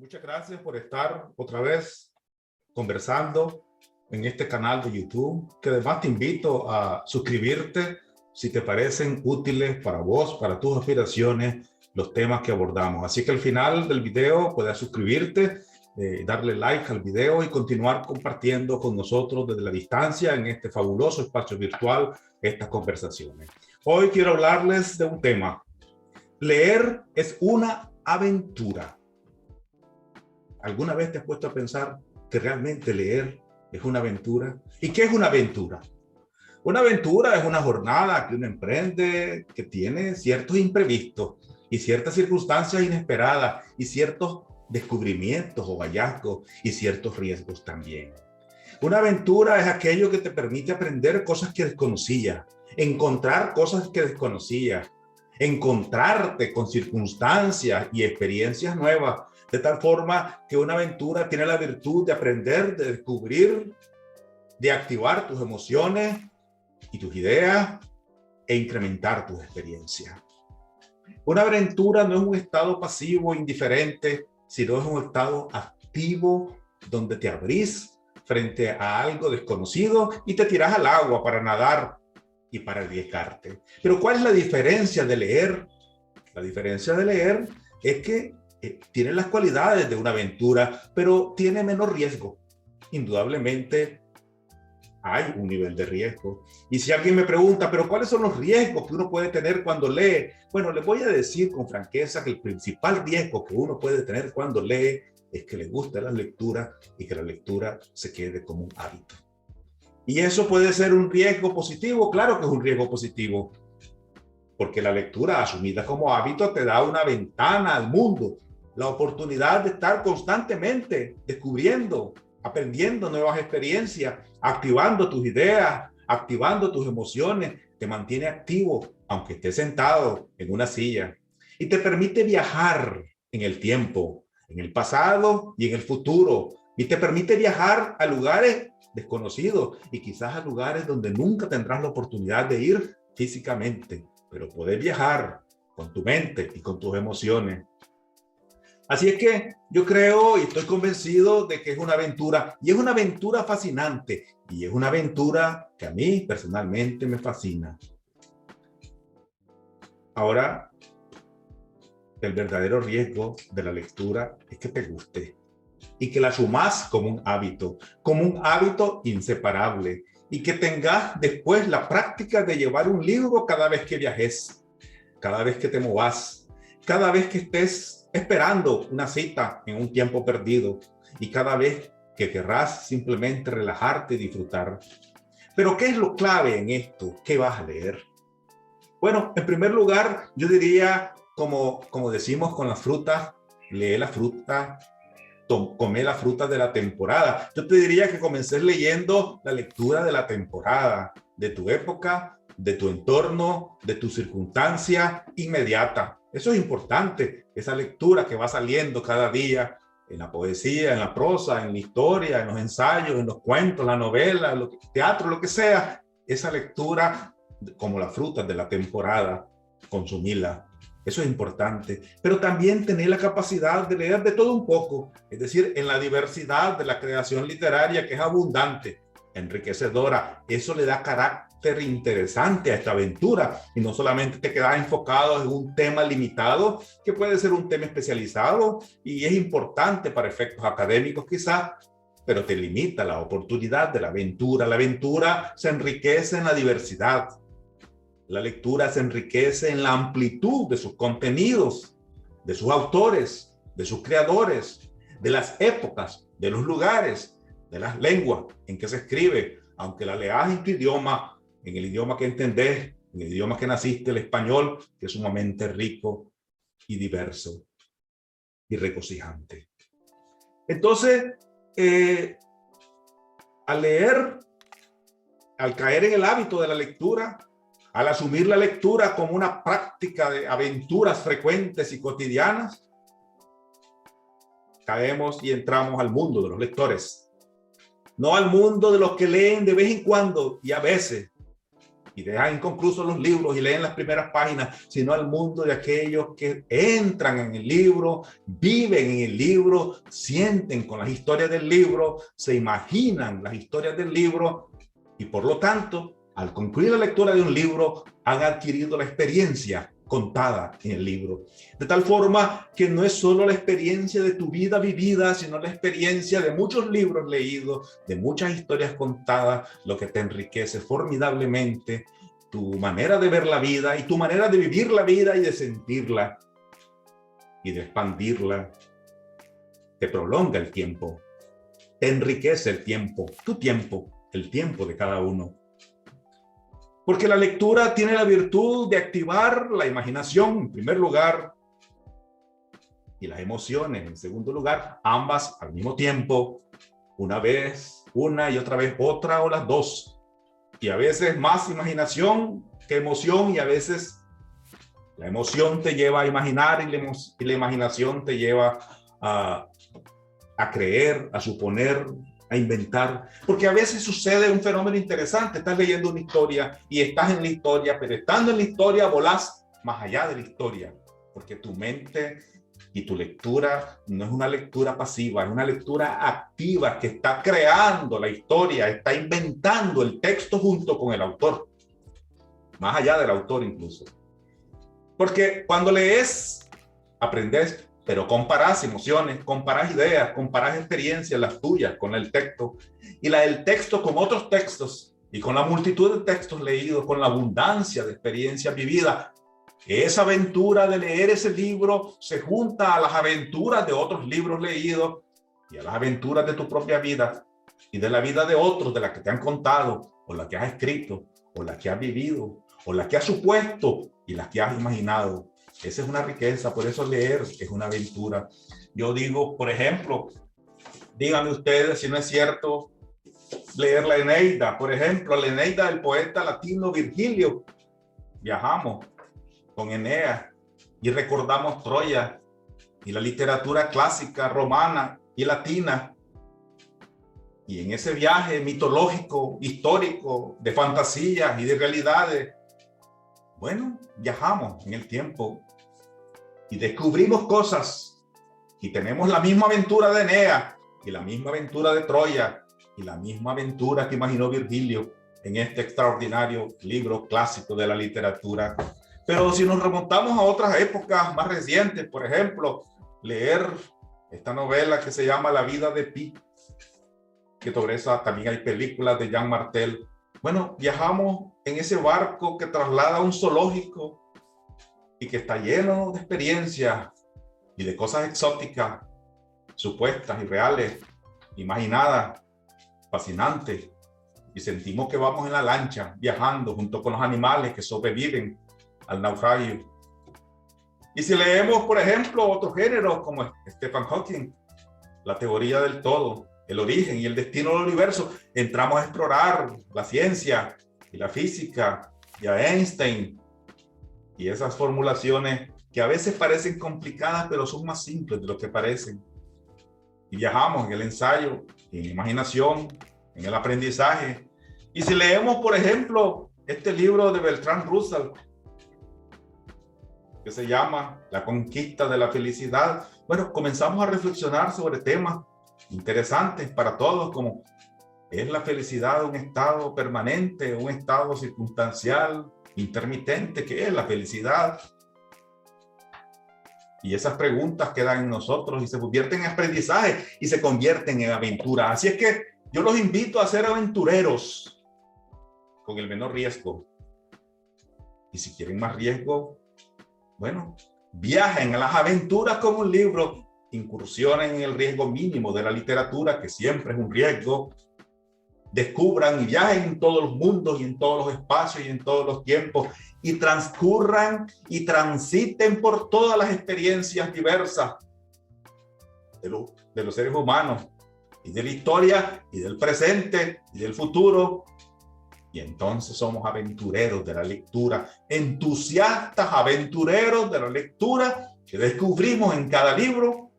Muchas gracias por estar otra vez conversando en este canal de YouTube, que además te invito a suscribirte si te parecen útiles para vos, para tus aspiraciones, los temas que abordamos. Así que al final del video puedes suscribirte, darle like al video y continuar compartiendo con nosotros desde la distancia en este fabuloso espacio virtual estas conversaciones. Hoy quiero hablarles de un tema. Leer es una aventura. ¿Alguna vez te has puesto a pensar que realmente leer es una aventura? ¿Y qué es una aventura? Una aventura es una jornada que uno emprende que tiene ciertos imprevistos y ciertas circunstancias inesperadas y ciertos descubrimientos o hallazgos y ciertos riesgos también. Una aventura es aquello que te permite aprender cosas que desconocías, encontrar cosas que desconocías, encontrarte con circunstancias y experiencias nuevas, de tal forma que una aventura tiene la virtud de aprender, de descubrir, de activar tus emociones y tus ideas e incrementar tus experiencias. Una aventura no es un estado pasivo, indiferente, sino es un estado activo donde te abrís frente a algo desconocido y te tirás al agua para nadar y para arriesgarte. Pero ¿cuál es la diferencia de leer? La diferencia de leer es que tiene las cualidades de una aventura, pero tiene menos riesgo. Indudablemente hay un nivel de riesgo. Y si alguien me pregunta, ¿pero cuáles son los riesgos que uno puede tener cuando lee? Bueno, les voy a decir con franqueza que el principal riesgo que uno puede tener cuando lee es que le guste la lectura y que la lectura se quede como un hábito. ¿Y eso puede ser un riesgo positivo? Claro que es un riesgo positivo, porque la lectura asumida como hábito te da una ventana al mundo, la oportunidad de estar constantemente descubriendo, aprendiendo nuevas experiencias, activando tus ideas, activando tus emociones, te mantiene activo, aunque estés sentado en una silla, y te permite viajar en el tiempo, en el pasado y en el futuro, y te permite viajar a lugares desconocidos y quizás a lugares donde nunca tendrás la oportunidad de ir físicamente, pero poder viajar con tu mente y con tus emociones. Así es que yo creo y estoy convencido de que es una aventura, y es una aventura fascinante, y es una aventura que a mí personalmente me fascina. Ahora, el verdadero riesgo de la lectura es que te guste y que la asumas como un hábito inseparable, y que tengas después la práctica de llevar un libro cada vez que viajes, cada vez que te movas, cada vez que estés esperando una cita en un tiempo perdido y cada vez que querrás simplemente relajarte y disfrutar. Pero ¿qué es lo clave en esto? ¿Qué vas a leer? Bueno, en primer lugar, yo diría, como decimos con las frutas, lee la fruta, come la fruta de la temporada. Yo te diría que comences leyendo la lectura de la temporada, de tu época, de tu entorno, de tu circunstancia inmediata. Eso es importante, esa lectura que va saliendo cada día en la poesía, en la prosa, en la historia, en los ensayos, en los cuentos, la novela, el teatro, lo que sea. Esa lectura, como las frutas de la temporada, consumirla. Eso es importante, pero también tener la capacidad de leer de todo un poco, es decir, en la diversidad de la creación literaria, que es abundante, enriquecedora. Eso le da carácter interesante a esta aventura, y no solamente te quedas enfocado en un tema limitado, que puede ser un tema especializado y es importante para efectos académicos quizás, pero te limita la oportunidad de la aventura. La aventura se enriquece en la diversidad. La lectura se enriquece en la amplitud de sus contenidos, de sus autores, de sus creadores, de las épocas, de los lugares, de las lenguas en que se escribe, aunque la leas en tu idioma, en el idioma que entendés, en el idioma que naciste, el español, que es sumamente rico y diverso y regocijante. Entonces, al leer, al caer en el hábito de la lectura, al asumir la lectura como una práctica de aventuras frecuentes y cotidianas, caemos y entramos al mundo de los lectores, no al mundo de los que leen de vez en cuando y a veces, y dejan inconclusos los libros y leen las primeras páginas, sino al mundo de aquellos que entran en el libro, viven en el libro, sienten con las historias del libro, se imaginan las historias del libro y por lo tanto, al concluir la lectura de un libro, han adquirido la experiencia contada en el libro. De tal forma que no es solo la experiencia de tu vida vivida, sino la experiencia de muchos libros leídos, de muchas historias contadas, lo que te enriquece formidablemente tu manera de ver la vida y tu manera de vivir la vida y de sentirla y de expandirla. Te prolonga el tiempo, te enriquece el tiempo, tu tiempo, el tiempo de cada uno. Porque la lectura tiene la virtud de activar la imaginación, en primer lugar, y las emociones, en segundo lugar, ambas al mismo tiempo, una vez, una y otra vez otra o las dos. Y a veces más imaginación que emoción y a veces la emoción te lleva a imaginar y la imaginación te lleva a creer, a suponer, a inventar, porque a veces sucede un fenómeno interesante. Estás leyendo una historia y estás en la historia, pero estando en la historia volás más allá de la historia, porque tu mente y tu lectura no es una lectura pasiva, es una lectura activa que está creando la historia, está inventando el texto junto con el autor, más allá del autor incluso. Porque cuando lees, aprendes, pero comparás emociones, comparás ideas, comparás experiencias, las tuyas con el texto y la del texto con otros textos y con la multitud de textos leídos, con la abundancia de experiencias vividas. Esa aventura de leer ese libro se junta a las aventuras de otros libros leídos y a las aventuras de tu propia vida y de la vida de otros, de las que te han contado o las que has escrito o las que has vivido o las que has supuesto y las que has imaginado. Esa es una riqueza, por eso leer es una aventura. Yo digo, por ejemplo, díganme ustedes si no es cierto, leer la Eneida, por ejemplo, la Eneida del poeta latino Virgilio. Viajamos con Eneas y recordamos Troya y la literatura clásica romana y latina. Y en ese viaje mitológico, histórico, de fantasías y de realidades, bueno, viajamos en el tiempo y descubrimos cosas y tenemos la misma aventura de Eneas y la misma aventura de Troya y la misma aventura que imaginó Virgilio en este extraordinario libro clásico de la literatura. Pero si nos remontamos a otras épocas más recientes, por ejemplo, leer esta novela que se llama La vida de Pi, que sobre esa también hay películas de Jean Martel. Bueno, viajamos en ese barco que traslada a un zoológico y que está lleno de experiencias y de cosas exóticas, supuestas y reales, imaginadas, fascinantes. Y sentimos que vamos en la lancha, viajando junto con los animales que sobreviven al naufragio. Y si leemos, por ejemplo, otros géneros como Stephen Hawking, la teoría del todo, el origen y el destino del universo, entramos a explorar la ciencia y la física y a Einstein y esas formulaciones que a veces parecen complicadas, pero son más simples de lo que parecen. Y viajamos en el ensayo, en la imaginación, en el aprendizaje. Y si leemos, por ejemplo, este libro de Bertrand Russell, que se llama La conquista de la felicidad, bueno, comenzamos a reflexionar sobre temas interesantes para todos, como ¿es la felicidad un estado permanente, un estado circunstancial, intermitente? ¿Qué es la felicidad? Y esas preguntas quedan en nosotros y se convierten en aprendizaje y se convierten en aventuras. Así es que yo los invito a ser aventureros con el menor riesgo. Y si quieren más riesgo, bueno, viajen a las aventuras con un libro, incursionen en el riesgo mínimo de la literatura, que siempre es un riesgo. Descubran y viajen en todos los mundos y en todos los espacios y en todos los tiempos y transcurran y transiten por todas las experiencias diversas de los seres humanos y de la historia y del presente y del futuro. Y entonces somos aventureros de la lectura, entusiastas aventureros de la lectura, que descubrimos en cada libro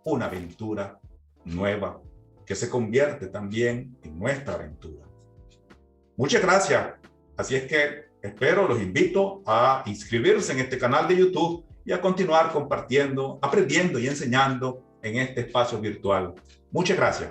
una aventura nueva que se convierte también en nuestra aventura. Muchas gracias Así es que espero, los invito a inscribirse en este canal de YouTube y a continuar compartiendo, aprendiendo y enseñando en este espacio virtual. Muchas gracias.